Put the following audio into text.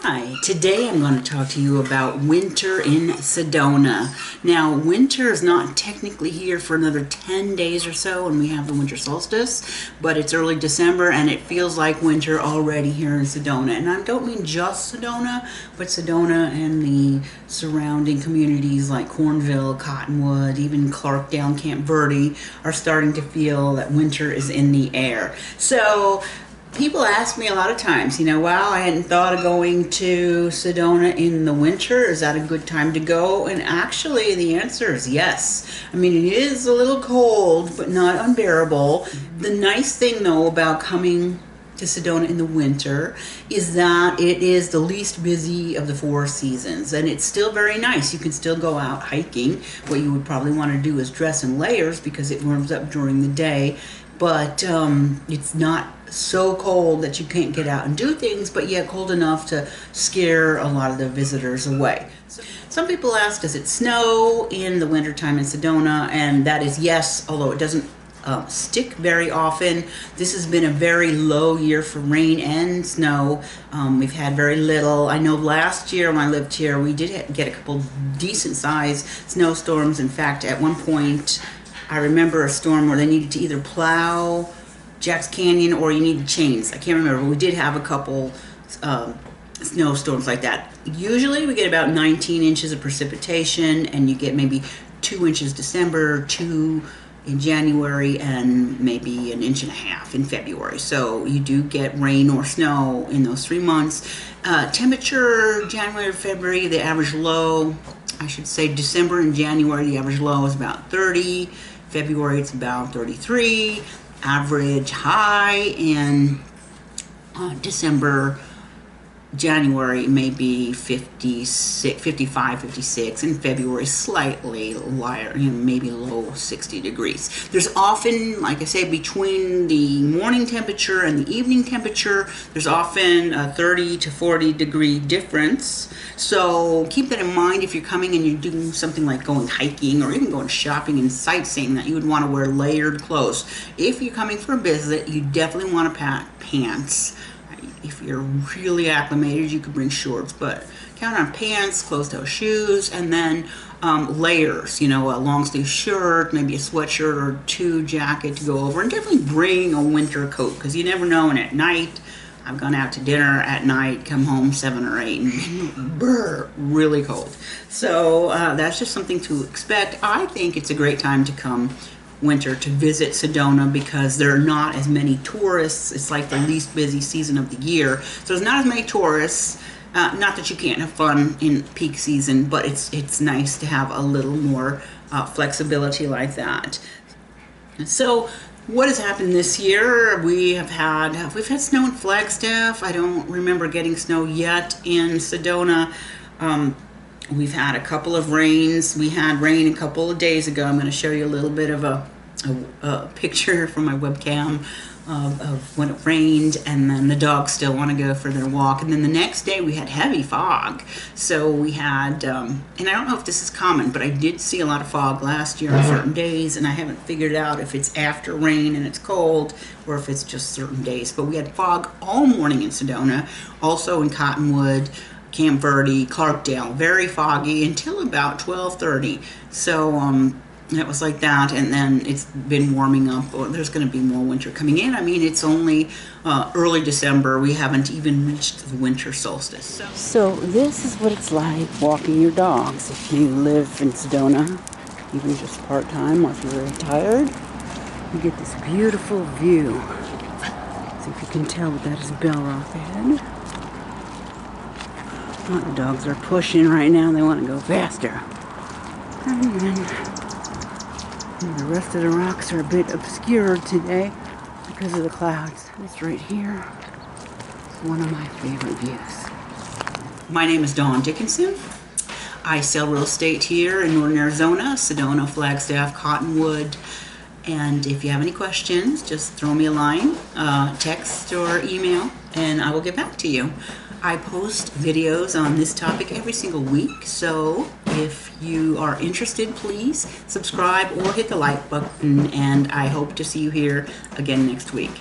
Hi, today I'm going to talk to you about winter in Sedona. Now, winter is not technically here for another 10 days or so when we have the winter solstice, but it's early December and it feels like winter already here in Sedona. And I don't mean just Sedona, but Sedona and the surrounding communities like Cornville, Cottonwood, even Clarkdale, Camp Verde are starting to feel that winter is in the air. So people ask me a lot of times, wow, I hadn't thought of going to Sedona in the winter. Is that a good time to go? And actually, the answer is yes. I mean, it is a little cold, but not unbearable. The nice thing, though, about coming to Sedona in the winter is that it is the least busy of the four seasons, and it's still very nice. You can still go out hiking. What you would probably want to do is dress in layers because it warms up during the day, but it's not so cold that you can't get out and do things, but yet cold enough to scare a lot of the visitors away. So, some people ask, does it snow in the wintertime in Sedona? And that is yes, although it doesn't stick very often. This has been a very low year for rain and snow. We've had very little. I know last year when I lived here, we did get a couple decent sized snowstorms. In fact, at one point, I remember a storm where they needed to either plow Jack's Canyon or you needed chains. I can't remember. We did have a couple snowstorms like that. Usually we get about 19 inches of precipitation, and you get maybe 2 inches December, 2 in January, and maybe 1.5 inches in February. So you do get rain or snow in those 3 months. Temperature, January, February, the average low, I should say December and January, the average low is about 30. February, it's about 33. Average high in December, January maybe 56, 55, 56, in February slightly lighter, maybe low 60 degrees. There's often, like I say, between the morning temperature and the evening temperature, there's often a 30 to 40 degree difference. So keep that in mind if you're coming and you're doing something like going hiking or even going shopping and sightseeing, that you would want to wear layered clothes. If you're coming for a visit, you definitely want to pack pants. If you're really acclimated, you could bring shorts, but count on pants, closed-toe shoes, and then layers, a long sleeve shirt, maybe a sweatshirt or 2 jacket to go over, and definitely bring a winter coat because you never know. And at night, I've gone out to dinner at night, come home 7 or 8, and brr, really cold. So that's just something to expect. I think it's a great time to come winter to visit Sedona because there are not as many tourists. It's like the least busy season of the year, so there's not as many tourists. Not that you can't have fun in peak season, but it's nice to have a little more flexibility like that. So what has happened this year? We've had snow in Flagstaff. I don't remember getting snow yet in Sedona. We've had a couple of rains. We had rain a couple of days ago. I'm going to show you a little bit of a picture from my webcam of when it rained, and then the dogs still want to go for their walk. And then the next day we had heavy fog. So we had, and I don't know if this is common, but I did see a lot of fog last year on certain days, and I haven't figured out if it's after rain and it's cold or if it's just certain days. But we had fog all morning in Sedona, also in Cottonwood, Camp Verde, Clarkdale, very foggy until about 12:30. So it was like that, and then it's been warming up. There's going to be more winter coming in. I mean, it's only early December. We haven't even reached the winter solstice. So this is what it's like walking your dogs if you live in Sedona, even just part-time, or if you're retired. You get this beautiful view. See if you can tell what that is, Bell Rock ahead. Oh, the dogs are pushing right now. They want to go faster. And then the rest of the rocks are a bit obscured today because of the clouds. This right here is one of my favorite views. My name is Dawn Dickenson. I sell real estate here in northern Arizona, Sedona, Flagstaff, Cottonwood. And if you have any questions, just throw me a line, text or email, and I will get back to you. I post videos on this topic every single week, so if you are interested, please subscribe or hit the like button, and I hope to see you here again next week.